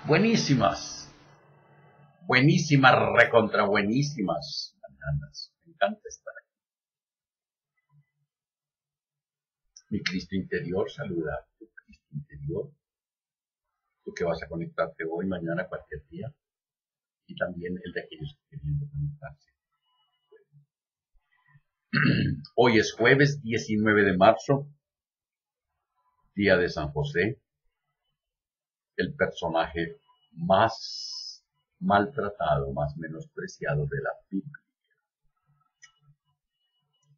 Buenísimas, buenísimas, recontra buenísimas mañanas. Me encanta estar aquí. Mi Cristo interior saluda a tu Cristo interior. Tú que vas a conectarte hoy, mañana, cualquier día. Y también el de aquellos que queriendo conectarse. Hoy es jueves 19 de marzo, día de San José, el personaje más maltratado, más menospreciado de la Biblia.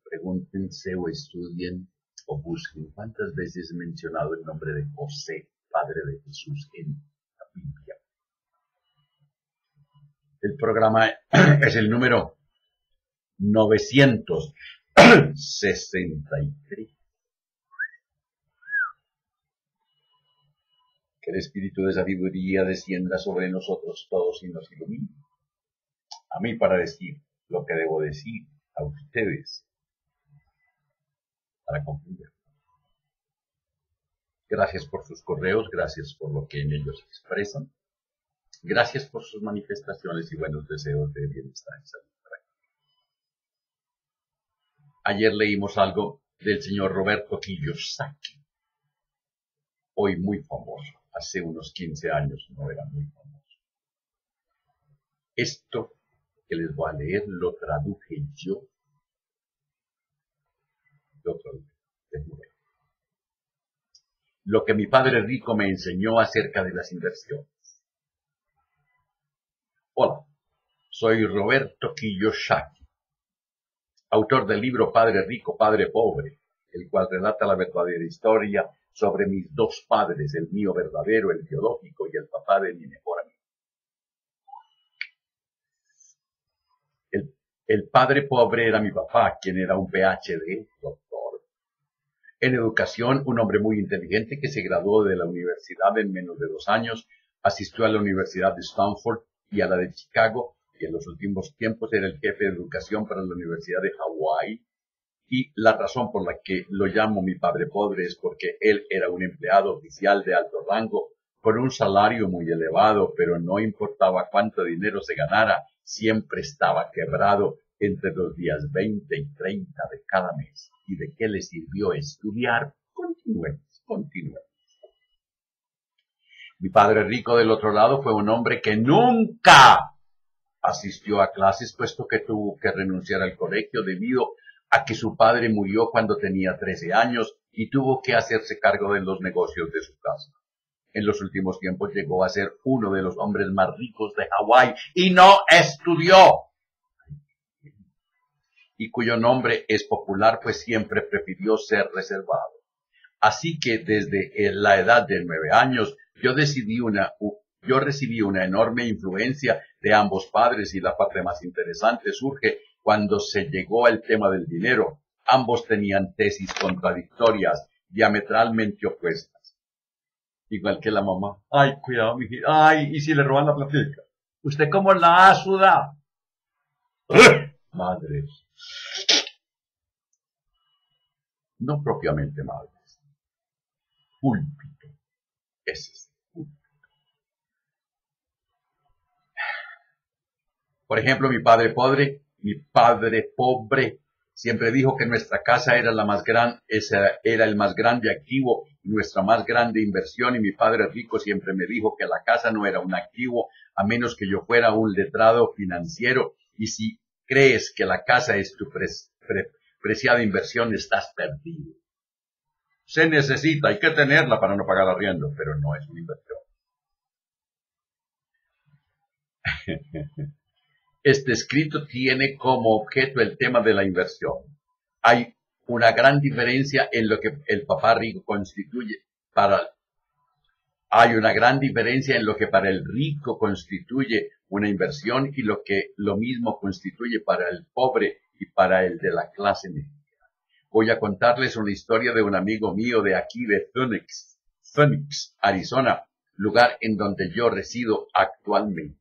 Pregúntense o estudien o busquen cuántas veces he mencionado el nombre de José, padre de Jesús, en la Biblia. El programa es el número 963. Que el espíritu de sabiduría descienda sobre nosotros todos y nos ilumine. A mí para decir lo que debo decir, a ustedes para comprender. Gracias por sus correos, gracias por lo que en ellos expresan. Gracias por sus manifestaciones y buenos deseos de bienestar y salud. Ayer leímos algo del señor Roberto Kiyosaki, hoy muy famoso. Hace unos 15 años no era muy famoso. Esto que les voy a leer lo traduje yo. Lo que mi padre rico me enseñó acerca de las inversiones. Hola, soy Roberto Kiyosaki, autor del libro Padre Rico, Padre Pobre, el cual relata la verdadera historia sobre mis dos padres, el mío verdadero, el biológico, y el papá de mi mejor amigo. El padre pobre era mi papá, quien era un PhD, doctor. En educación, un hombre muy inteligente que se graduó de la universidad en menos de 2 años, asistió a la Universidad de Stanford y a la de Chicago, y en los últimos tiempos era el jefe de educación para la Universidad de Hawái. Y la razón por la que lo llamo mi padre pobre es porque él era un empleado oficial de alto rango, con un salario muy elevado, pero no importaba cuánto dinero se ganara, siempre estaba quebrado entre los días 20 y 30 de cada mes. ¿Y de qué le sirvió estudiar? Continuemos. Mi padre rico del otro lado fue un hombre que nunca asistió a clases, puesto que tuvo que renunciar al colegio debido a que su padre murió cuando tenía 13 años y tuvo que hacerse cargo de los negocios de su casa. En los últimos tiempos llegó a ser uno de los hombres más ricos de Hawái y no estudió. Y cuyo nombre es popular, pues siempre prefirió ser reservado. Así que desde la edad de 9 años, yo recibí una enorme influencia de ambos padres, y la parte más interesante surge cuando se llegó al tema del dinero. Ambos tenían tesis contradictorias, diametralmente opuestas. Igual que la mamá. Ay, cuidado, mijita. Ay, ¿y si le roban la platica? ¿Usted cómo la ha sudado? Madres. No propiamente madres. Púlpito. Ese es el púlpito. Por ejemplo, mi padre pobre, siempre dijo que nuestra casa era era el más grande activo y nuestra más grande inversión, y mi padre rico siempre me dijo que la casa no era un activo a menos que yo fuera un letrado financiero, y si crees que la casa es tu preciada inversión, estás perdido. Se necesita, hay que tenerla para no pagar arriendo, pero no es una inversión. Este escrito tiene como objeto el tema de la inversión. Hay una gran diferencia en lo que el papá rico constituye Hay una gran diferencia en lo que para el rico constituye una inversión y lo mismo constituye para el pobre y para el de la clase media. Voy a contarles una historia de un amigo mío de aquí de Phoenix, Arizona, lugar en donde yo resido actualmente.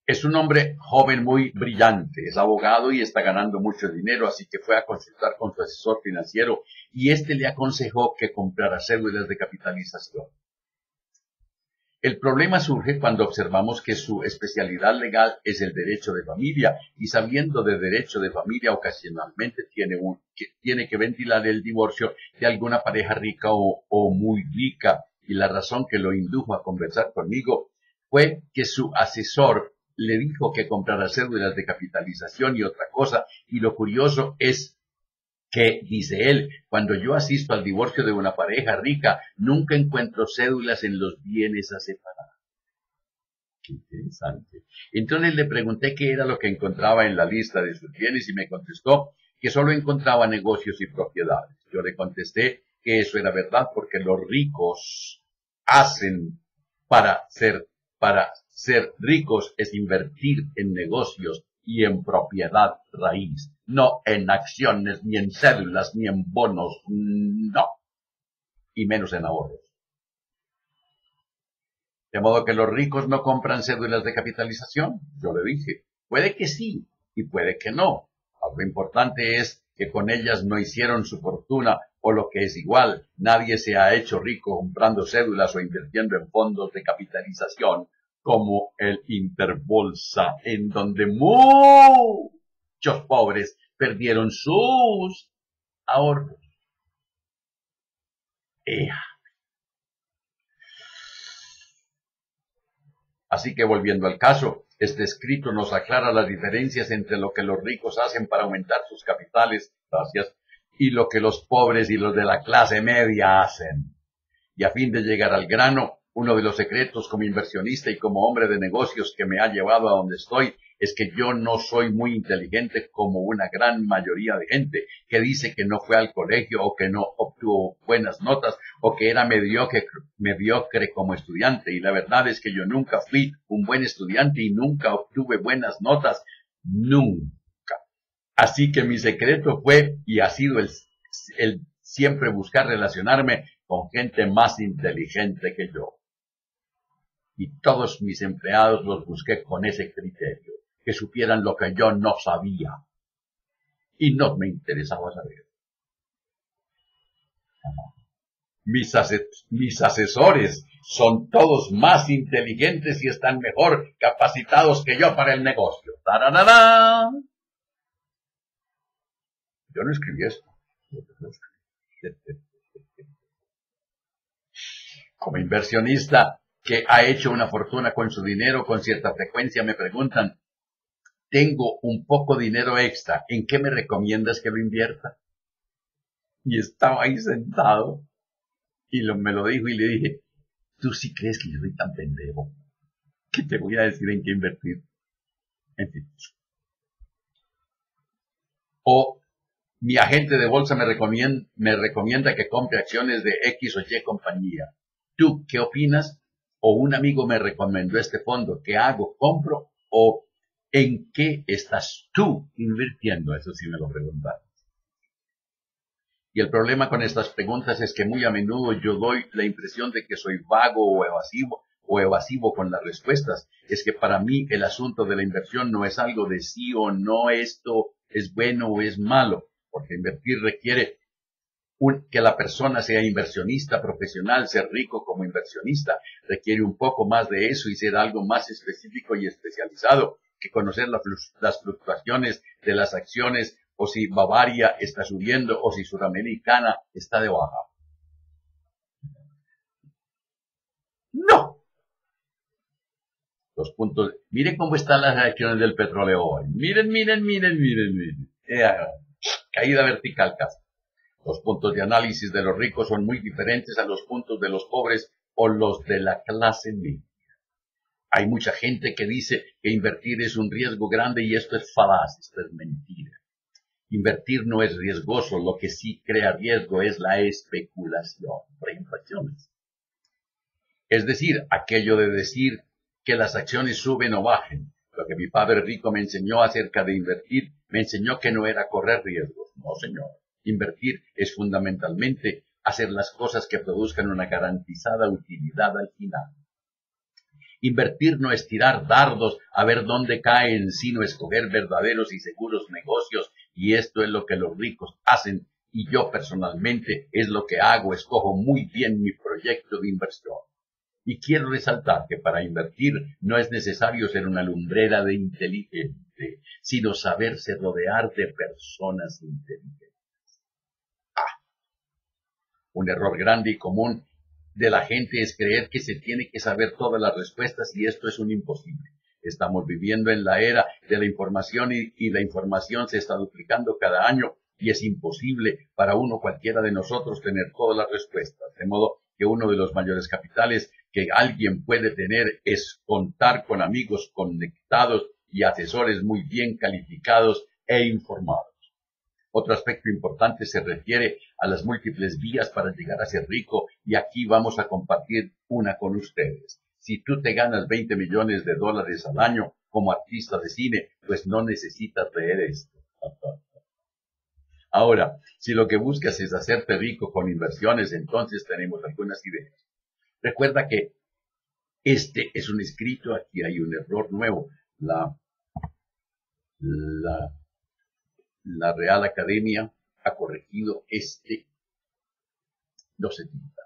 Es un hombre joven muy brillante, es abogado y está ganando mucho dinero, así que fue a consultar con su asesor financiero y este le aconsejó que comprara cédulas de capitalización. El problema surge cuando observamos que su especialidad legal es el derecho de familia y sabiendo de derecho de familia ocasionalmente tiene que ventilar el divorcio de alguna pareja rica o muy rica y la razón que lo indujo a conversar conmigo fue que su asesor le dijo que comprara cédulas de capitalización y otra cosa y lo curioso es que, dice él, cuando yo asisto al divorcio de una pareja rica, nunca encuentro cédulas en los bienes a separar. Qué interesante. Entonces le pregunté qué era lo que encontraba en la lista de sus bienes y me contestó que solo encontraba negocios y propiedades. Yo le contesté que eso era verdad porque los ricos hacen para ser ricos es invertir en negocios y en propiedad raíz, no en acciones, ni en cédulas, ni en bonos, no, y menos en ahorros. De modo que los ricos no compran cédulas de capitalización. Yo le dije, puede que sí y puede que no. Lo importante es que con ellas no hicieron su fortuna o lo que es igual, nadie se ha hecho rico comprando cédulas o invirtiendo en fondos de capitalización como el Interbolsa, en donde muchos pobres perdieron sus ahorros. Así que volviendo al caso, este escrito nos aclara las diferencias entre lo que los ricos hacen para aumentar sus capitales, gracias, y lo que los pobres y los de la clase media hacen. Y a fin de llegar al grano, uno de los secretos como inversionista y como hombre de negocios que me ha llevado a donde estoy es que yo no soy muy inteligente como una gran mayoría de gente que dice que no fue al colegio o que no obtuvo buenas notas o que era mediocre como estudiante. Y la verdad es que yo nunca fui un buen estudiante y nunca obtuve buenas notas. Nunca. Así que mi secreto fue y ha sido el siempre buscar relacionarme con gente más inteligente que yo. Y todos mis empleados los busqué con ese criterio, que supieran lo que yo no sabía. Y no me interesaba saber. Mis asesores son todos más inteligentes y están mejor capacitados que yo para el negocio. ¡Tararara! Yo no escribí esto. Como inversionista que ha hecho una fortuna con su dinero, con cierta frecuencia me preguntan, tengo un poco dinero extra, ¿en qué me recomiendas que lo invierta? Y estaba ahí sentado y me lo dijo y le dije, ¿tú sí crees que yo soy tan pendejo que te voy a decir en qué invertir? En fin. O mi agente de bolsa me recomienda que compre acciones de X o Y compañía. ¿Tú qué opinas? O un amigo me recomendó este fondo. ¿Qué hago? ¿Compro? ¿O en qué estás tú invirtiendo? Eso sí me lo preguntaron. Y el problema con estas preguntas es que muy a menudo yo doy la impresión de que soy vago o evasivo con las respuestas. Es que para mí el asunto de la inversión no es algo de sí o no, esto es bueno o es malo, porque invertir requiere que la persona sea inversionista profesional, ser rico como inversionista, requiere un poco más de eso y ser algo más específico y especializado que conocer las fluctuaciones de las acciones o si Bavaria está subiendo o si Sudamericana está de baja. ¡No! Los puntos. Miren cómo están las acciones del petróleo hoy. Miren. Caída vertical casi. Los puntos de análisis de los ricos son muy diferentes a los puntos de los pobres o los de la clase media. Hay mucha gente que dice que invertir es un riesgo grande y esto es falaz, esto es mentira. Invertir no es riesgoso, lo que sí crea riesgo es la especulación, por ejemplo, acciones. Es decir, aquello de decir que las acciones suben o bajen. Lo que mi padre rico me enseñó acerca de invertir, me enseñó que no era correr riesgos. No, señor. Invertir es fundamentalmente hacer las cosas que produzcan una garantizada utilidad al final. Invertir no es tirar dardos a ver dónde caen, sino escoger verdaderos y seguros negocios, y esto es lo que los ricos hacen, y yo personalmente es lo que hago, escojo muy bien mi proyecto de inversión. Y quiero resaltar que para invertir no es necesario ser una lumbrera de inteligente, sino saberse rodear de personas inteligentes. Un error grande y común de la gente es creer que se tiene que saber todas las respuestas y esto es un imposible. Estamos viviendo en la era de la información y la información se está duplicando cada año y es imposible para uno cualquiera de nosotros tener todas las respuestas. De modo que uno de los mayores capitales que alguien puede tener es contar con amigos conectados y asesores muy bien calificados e informados. Otro aspecto importante se refiere a las múltiples vías para llegar a ser rico y aquí vamos a compartir una con ustedes. Si tú te ganas 20 millones de dólares al año como artista de cine, pues no necesitas leer esto. Ahora, si lo que buscas es hacerte rico con inversiones, entonces tenemos algunas ideas. Recuerda que este es un escrito, aquí hay un error nuevo. La Real Academia ha corregido no se tinta.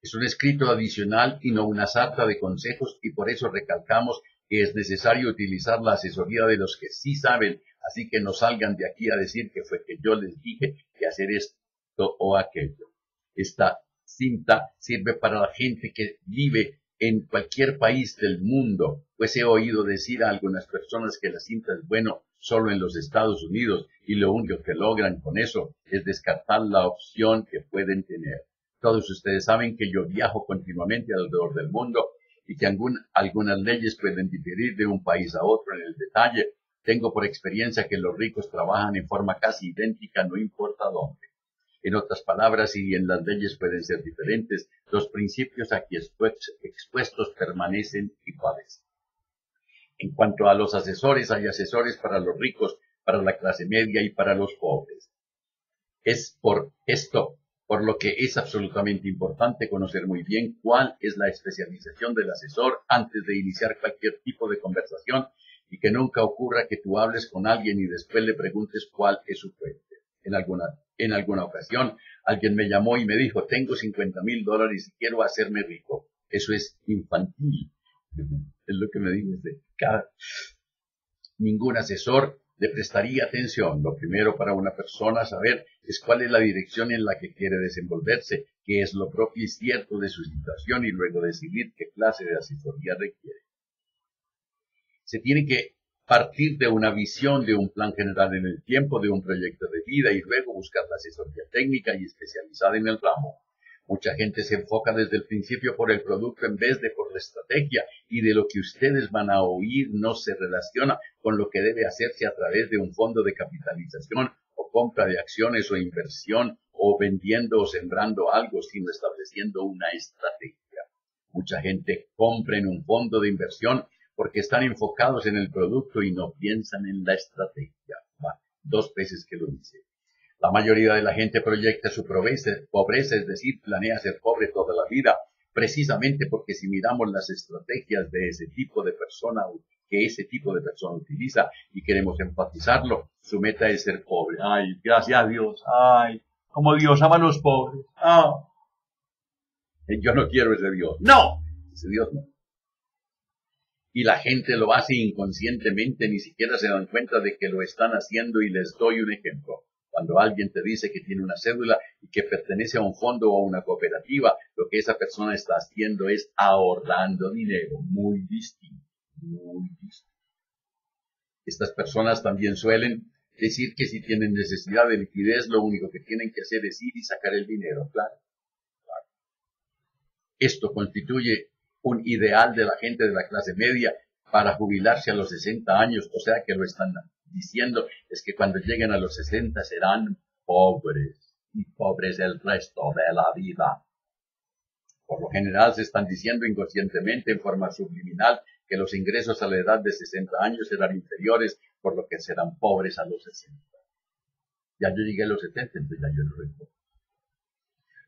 Es un escrito adicional y no una sarta de consejos y por eso recalcamos que es necesario utilizar la asesoría de los que sí saben, así que no salgan de aquí a decir que fue que yo les dije que hacer esto o aquello. Esta cinta sirve para la gente que vive en cualquier país del mundo, pues he oído decir a algunas personas que la cinta es bueno solo en los Estados Unidos y lo único que logran con eso es descartar la opción que pueden tener. Todos ustedes saben que yo viajo continuamente alrededor del mundo y que algunas leyes pueden diferir de un país a otro en el detalle. Tengo por experiencia que los ricos trabajan en forma casi idéntica, no importa dónde. En otras palabras, si en las leyes pueden ser diferentes, los principios aquí expuestos permanecen iguales. En cuanto a los asesores, hay asesores para los ricos, para la clase media y para los pobres. Es por esto por lo que es absolutamente importante conocer muy bien cuál es la especialización del asesor antes de iniciar cualquier tipo de conversación y que nunca ocurra que tú hables con alguien y después le preguntes cuál es su fuente. En alguna ocasión, alguien me llamó y me dijo, tengo $50,000 y quiero hacerme rico. Eso es infantil. Es lo que me dijo ningún asesor le prestaría atención. Lo primero para una persona saber es cuál es la dirección en la que quiere desenvolverse, qué es lo propio y cierto de su situación y luego decidir qué clase de asesoría requiere. Se tiene que partir de una visión, de un plan general en el tiempo, de un proyecto de vida y luego buscar la asesoría técnica y especializada en el ramo. Mucha gente se enfoca desde el principio por el producto en vez de por la estrategia y de lo que ustedes van a oír no se relaciona con lo que debe hacerse a través de un fondo de capitalización o compra de acciones o inversión o vendiendo o sembrando algo, sino estableciendo una estrategia. Mucha gente compra en un fondo de inversión porque están enfocados en el producto y no piensan en la estrategia. 2 veces que lo dice. La mayoría de la gente proyecta su pobreza, es decir, planea ser pobre toda la vida, precisamente porque si miramos las estrategias de ese tipo de persona que ese tipo de persona utiliza y queremos enfatizarlo, su meta es ser pobre. Ay, gracias a Dios. Ay, como Dios ama a los pobres. Yo no quiero ese Dios. No, ese Dios no. Y la gente lo hace inconscientemente, ni siquiera se dan cuenta de que lo están haciendo y les doy un ejemplo. Cuando alguien te dice que tiene una cédula y que pertenece a un fondo o a una cooperativa, lo que esa persona está haciendo es ahorrando dinero. Muy distinto, muy distinto. Estas personas también suelen decir que si tienen necesidad de liquidez, lo único que tienen que hacer es ir y sacar el dinero. Claro. Esto constituye un ideal de la gente de la clase media para jubilarse a los 60 años, o sea que lo están diciendo es que cuando lleguen a los 60 serán pobres y pobres el resto de la vida. Por lo general se están diciendo inconscientemente en forma subliminal que los ingresos a la edad de 60 años serán inferiores, por lo que serán pobres a los 60. Ya yo llegué a los 70, entonces ya yo no recuerdo.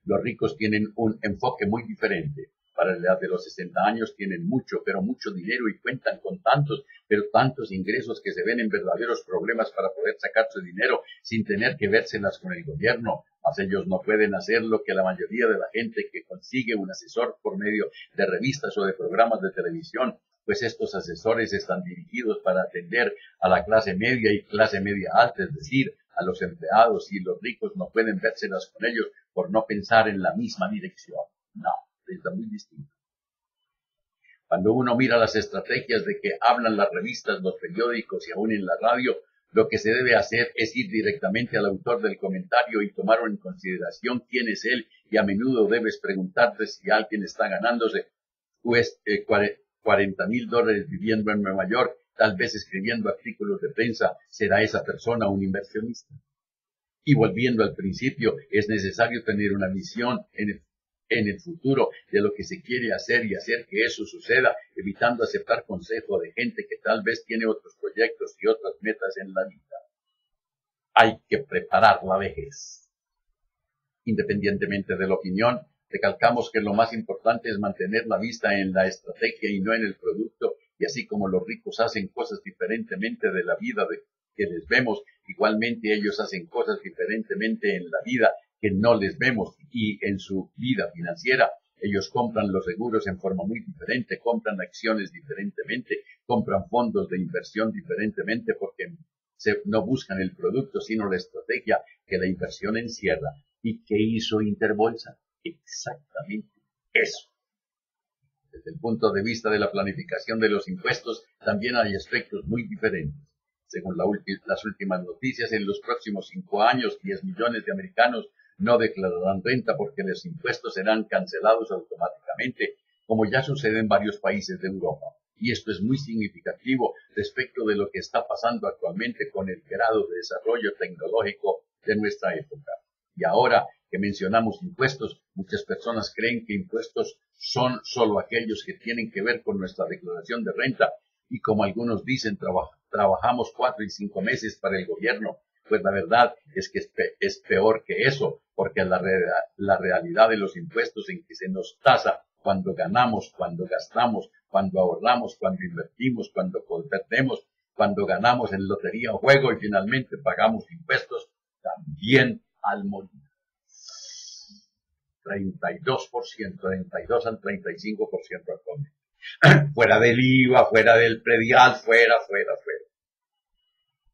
Los ricos tienen un enfoque muy diferente. para la edad de los 60 años tienen mucho, pero mucho dinero y cuentan con tantos, pero tantos ingresos que se ven en verdaderos problemas para poder sacar su dinero sin tener que vérselas con el gobierno. Mas ellos no pueden hacer lo que la mayoría de la gente que consigue un asesor por medio de revistas o de programas de televisión, pues estos asesores están dirigidos para atender a la clase media y clase media alta, es decir, a los empleados, y los ricos no pueden vérselas con ellos por no pensar en la misma dirección. No, está muy distinto. Cuando uno mira las estrategias de que hablan las revistas, los periódicos y aún en la radio, lo que se debe hacer es ir directamente al autor del comentario y tomar en consideración quién es él, y a menudo debes preguntarte si alguien está ganándose pues, $40,000 viviendo en Nueva York, tal vez escribiendo artículos de prensa. ¿Será esa persona un inversionista? Y volviendo al principio, es necesario tener una visión en el futuro de lo que se quiere hacer y hacer que eso suceda, evitando aceptar consejo de gente que tal vez tiene otros proyectos y otras metas en la vida. Hay que preparar la vejez. Independientemente de la opinión, recalcamos que lo más importante es mantener la vista en la estrategia y no en el producto, y así como los ricos hacen cosas diferentemente de la vida que les vemos, igualmente ellos hacen cosas diferentemente en la vida que no les vemos, y en su vida financiera ellos compran los seguros en forma muy diferente, compran acciones diferentemente, compran fondos de inversión diferentemente, porque no buscan el producto sino la estrategia que la inversión encierra. ¿Y qué hizo Interbolsa? Exactamente eso. Desde el punto de vista de la planificación de los impuestos, también hay aspectos muy diferentes. Según las últimas noticias, en los próximos 5 años, 10 millones de americanos no declararán renta porque los impuestos serán cancelados automáticamente, como ya sucede en varios países de Europa. Y esto es muy significativo respecto de lo que está pasando actualmente con el grado de desarrollo tecnológico de nuestra época. Y ahora que mencionamos impuestos, muchas personas creen que impuestos son solo aquellos que tienen que ver con nuestra declaración de renta, y como algunos dicen, trabajamos 4 y 5 meses para el gobierno. Pues la verdad es que es peor que eso, porque la realidad de los impuestos en que se nos tasa cuando ganamos, cuando gastamos, cuando ahorramos, cuando invertimos, cuando perdemos, cuando ganamos en lotería o juego y finalmente pagamos impuestos, también al morir. 32%, 32 al 35% actualmente. Fuera del IVA, fuera del predial, fuera.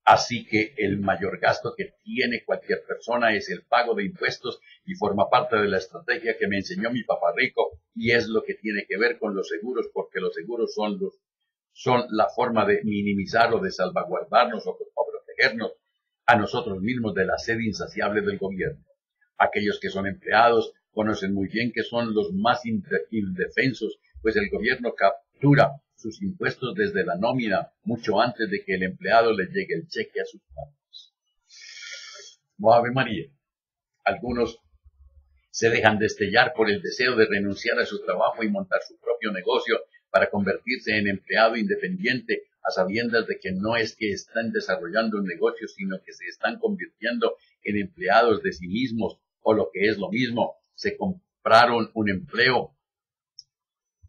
Así que el mayor gasto que tiene cualquier persona es el pago de impuestos, y forma parte de la estrategia que me enseñó mi papá rico, y es lo que tiene que ver con los seguros, porque los seguros son la forma de minimizar o de salvaguardarnos o protegernos a nosotros mismos de la sed insaciable del gobierno. Aquellos que son empleados conocen muy bien que son los más indefensos, pues el gobierno captura sus impuestos desde la nómina mucho antes de que el empleado le llegue el cheque a sus manos. Ave María. Algunos se dejan destellar por el deseo de renunciar a su trabajo y montar su propio negocio para convertirse en empleado independiente, a sabiendas de que no es que están desarrollando un negocio, sino que se están convirtiendo en empleados de sí mismos, o lo que es lo mismo, se compraron un empleo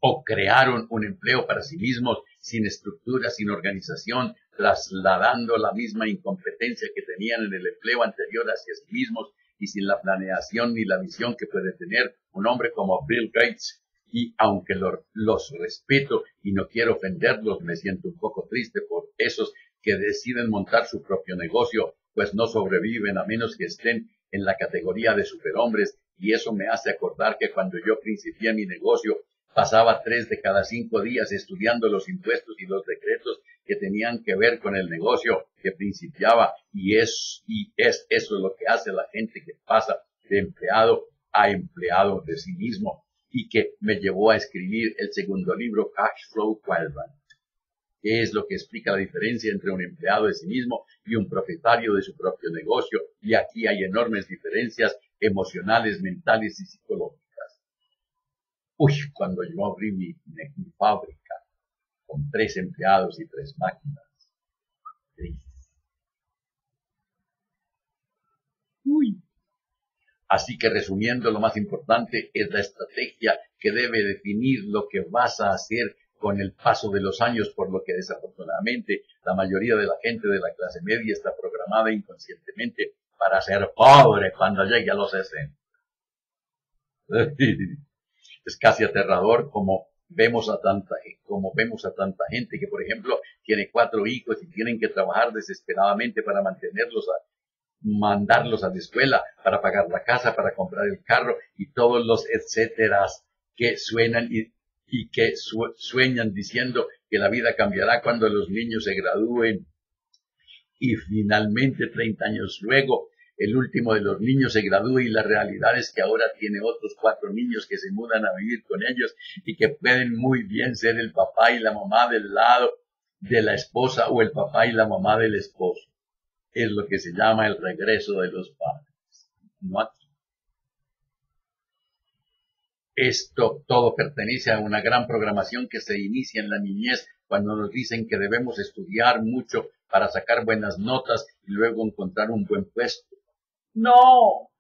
o crearon un empleo para sí mismos, sin estructura, sin organización, trasladando la misma incompetencia que tenían en el empleo anterior hacia sí mismos, y sin la planeación ni la visión que puede tener un hombre como Bill Gates. Y aunque los respeto y no quiero ofenderlos, me siento un poco triste por esos que deciden montar su propio negocio, pues no sobreviven a menos que estén en la categoría de superhombres, y eso me hace acordar que cuando yo principié mi negocio, pasaba 3 de cada 5 días estudiando los impuestos y los decretos que tenían que ver con el negocio que principiaba, y es eso lo que hace la gente que pasa de empleado a empleado de sí mismo, y que me llevó a escribir el segundo libro, Cash Flow Quadrant, que es lo que explica la diferencia entre un empleado de sí mismo y un propietario de su propio negocio, y aquí hay enormes diferencias emocionales, mentales y psicológicas. Cuando yo abrí mi fábrica con 3 empleados y 3 máquinas. Así que resumiendo, lo más importante es la estrategia que debe definir lo que vas a hacer con el paso de los años, por lo que desafortunadamente la mayoría de la gente de la clase media está programada inconscientemente para ser pobre cuando llegue a los 60. Es casi aterrador como vemos a tanta gente que, por ejemplo, tiene 4 hijos y tienen que trabajar desesperadamente para mandarlos a la escuela, para pagar la casa, para comprar el carro y todos los etcéteras que suenan y que sueñan diciendo que la vida cambiará cuando los niños se gradúen. Y finalmente, 30 años luego, el último de los niños se gradúa y la realidad es que ahora tiene otros 4 niños que se mudan a vivir con ellos y que pueden muy bien ser el papá y la mamá del lado de la esposa o el papá y la mamá del esposo. Es lo que se llama el regreso de los padres. No aquí. Esto todo pertenece a una gran programación que se inicia en la niñez cuando nos dicen que debemos estudiar mucho para sacar buenas notas y luego encontrar un buen puesto. ¡No!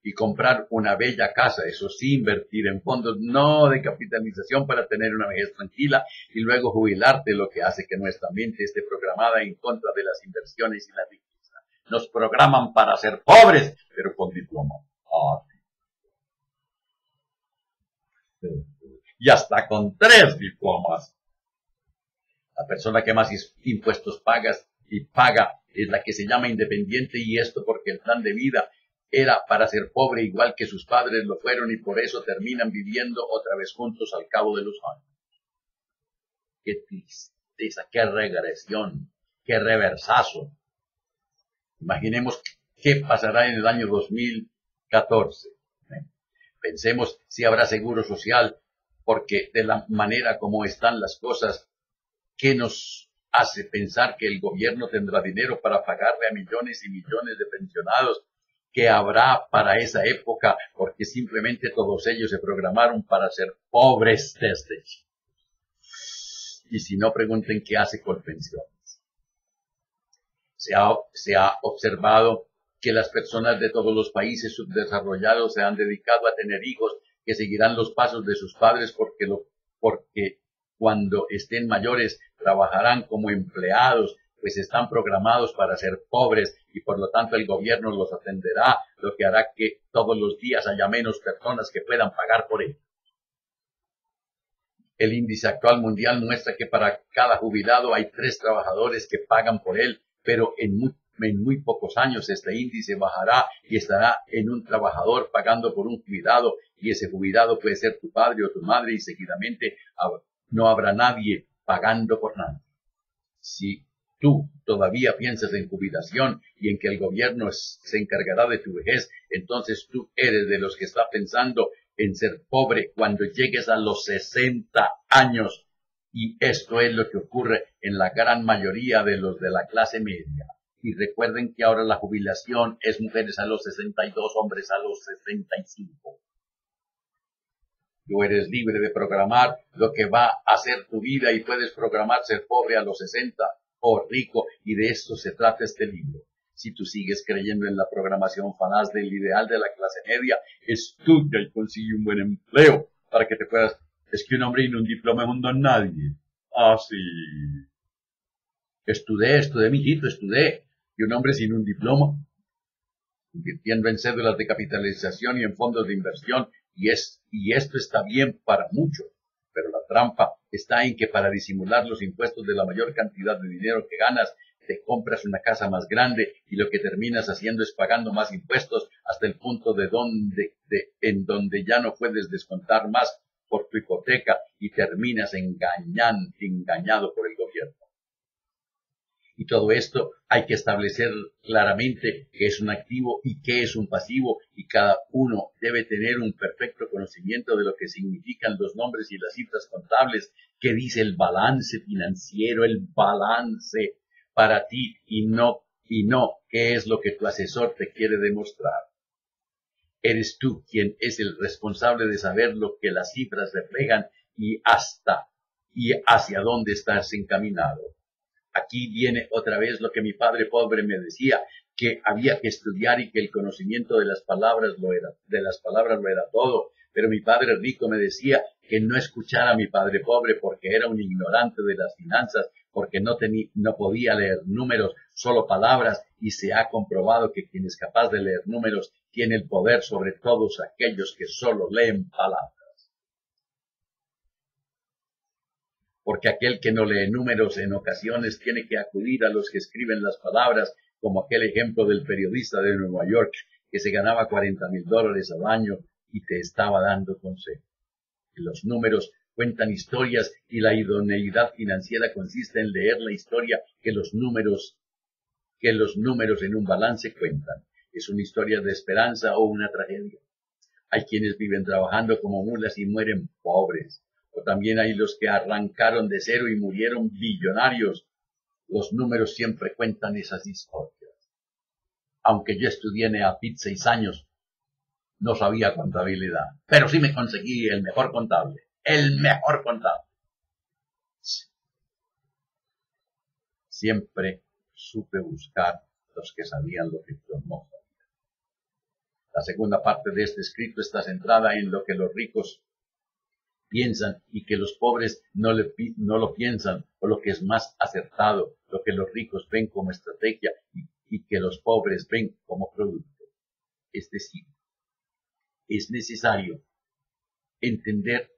Y comprar una bella casa, eso sí, invertir en fondos no de capitalización para tener una vejez tranquila y luego jubilarte, lo que hace que nuestra mente esté programada en contra de las inversiones y la riqueza. Nos programan para ser pobres, pero con diploma. Y hasta con 3 diplomas. La persona que más impuestos paga es la que se llama independiente, y esto porque el plan de vida era para ser pobre igual que sus padres lo fueron y por eso terminan viviendo otra vez juntos al cabo de los años. Qué tristeza, qué regresión, qué reversazo. Imaginemos qué pasará en el año 2014. Pensemos si habrá seguro social, porque de la manera como están las cosas, ¿qué nos hace pensar que el gobierno tendrá dinero para pagarle a millones y millones de pensionados que habrá para esa época? Porque simplemente todos ellos se programaron para ser pobres desde chicos. Y si no, pregunten qué hace con pensiones. Se ha observado que las personas de todos los países subdesarrollados se han dedicado a tener hijos que seguirán los pasos de sus padres porque cuando estén mayores trabajarán como empleados, pues están programados para ser pobres y por lo tanto el gobierno los atenderá, lo que hará que todos los días haya menos personas que puedan pagar por ello. El índice actual mundial muestra que para cada jubilado hay 3 trabajadores que pagan por él, pero en muy pocos años este índice bajará y estará en un trabajador pagando por un jubilado, y ese jubilado puede ser tu padre o tu madre y seguidamente no habrá nadie pagando por nadie. Si tú todavía piensas en jubilación y en que el gobierno se encargará de tu vejez, entonces tú eres de los que está pensando en ser pobre cuando llegues a los 60 años. Y esto es lo que ocurre en la gran mayoría de los de la clase media. Y recuerden que ahora la jubilación es mujeres a los 62, hombres a los 65. Tú eres libre de programar lo que va a ser tu vida y puedes programar ser pobre a los 60 o rico, y de esto se trata este libro. Si tú sigues creyendo en la programación falaz del ideal de la clase media, estudia y consigue un buen empleo para que te puedas... Es que un hombre sin un diploma es un don nadie. Ah, sí. Estudié, mijito, estudié. Y un hombre sin un diploma, invirtiendo en cédulas de capitalización y en fondos de inversión, y esto está bien para mucho, pero la trampa está en que para disimular los impuestos de la mayor cantidad de dinero que ganas, te compras una casa más grande y lo que terminas haciendo es pagando más impuestos hasta el punto en donde ya no puedes descontar más por tu hipoteca y terminas engañado por el gobierno. Y todo esto hay que establecer claramente qué es un activo y qué es un pasivo, y cada uno debe tener un perfecto conocimiento de lo que significan los nombres y las cifras contables, qué dice el balance financiero, el balance para ti, y no qué es lo que tu asesor te quiere demostrar. Eres tú quien es el responsable de saber lo que las cifras reflejan y hacia dónde estás encaminado. Aquí viene otra vez lo que mi padre pobre me decía, que había que estudiar y que el conocimiento de las palabras lo era todo. Pero mi padre rico me decía que no escuchara a mi padre pobre porque era un ignorante de las finanzas, porque no podía leer números, solo palabras, y se ha comprobado que quien es capaz de leer números tiene el poder sobre todos aquellos que solo leen palabras. Porque aquel que no lee números en ocasiones tiene que acudir a los que escriben las palabras, como aquel ejemplo del periodista de Nueva York que se ganaba $40,000 al año y te estaba dando consejo. Los números cuentan historias y la idoneidad financiera consiste en leer la historia que los números en un balance cuentan. ¿Es una historia de esperanza o una tragedia? Hay quienes viven trabajando como mulas y mueren pobres. O también hay los que arrancaron de cero y murieron billonarios. Los números siempre cuentan esas historias. Aunque yo estudié en EAFIT 6 años, no sabía contabilidad, pero sí me conseguí el mejor contable. El mejor contable. Siempre supe buscar los que sabían lo que yo no sabía. La segunda parte de este escrito está centrada en lo que los ricos piensan y que los pobres no lo piensan, o lo que es más acertado, lo que los ricos ven como estrategia y que los pobres ven como producto. Es decir, es necesario entender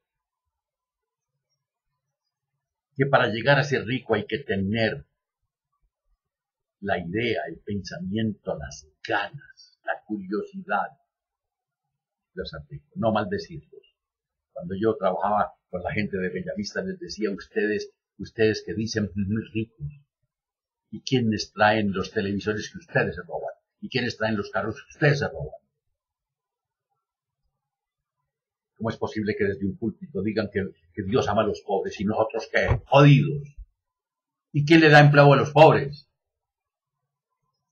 que para llegar a ser rico hay que tener la idea, el pensamiento, las ganas, la curiosidad, los artículos, no maldecirlos. Cuando yo trabajaba con la gente de Bellavista les decía, ustedes que dicen muy ricos, ¿y quiénes traen los televisores que ustedes se roban? ¿Y quiénes traen los carros que ustedes se roban? ¿Cómo es posible que desde un púlpito digan que Dios ama a los pobres y nosotros qué? Jodidos. ¿Y quién le da empleo a los pobres?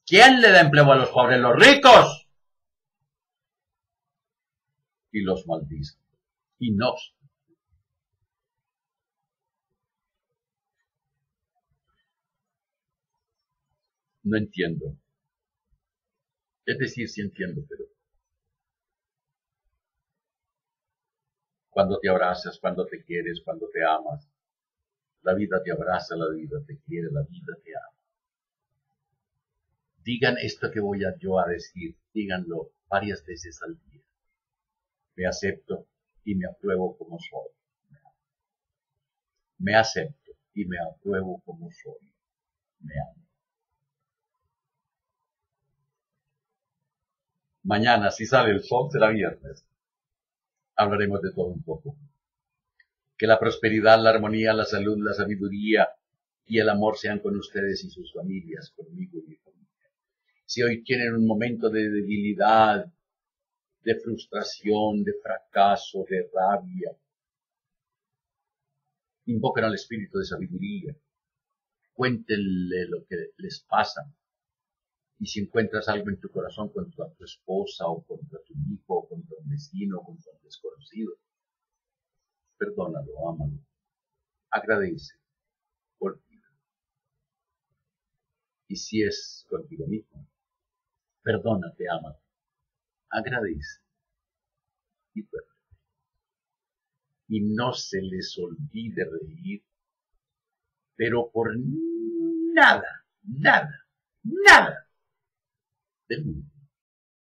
¿Quién le da empleo a los pobres? ¡Los ricos! Y los maldicen. Y nos. No entiendo. Es decir, sí entiendo, pero cuando te abrazas, cuando te quieres, cuando te amas, la vida te abraza, la vida te quiere, la vida te ama. Digan esto que voy yo a decir, díganlo varias veces al día. Me acepto y me apruebo como soy. Me acepto y me apruebo como soy. Me amo. Mañana, si sale el sol, será viernes. Hablaremos de todo un poco. Que la prosperidad, la armonía, la salud, la sabiduría y el amor sean con ustedes y sus familias, conmigo y mi familia. Si hoy tienen un momento de debilidad, de frustración, de fracaso, de rabia, invoquen al espíritu de sabiduría. Cuéntenle lo que les pasa. Y si encuentras algo en tu corazón contra tu esposa o contra tu hijo o contra un vecino o contra un desconocido, perdónalo, ámalo, agradece, olvida. Y si es contigo mismo, perdónate, ámate, agradece y perdona. Y no se les olvide reír, pero por nada, nada, nada del mundo.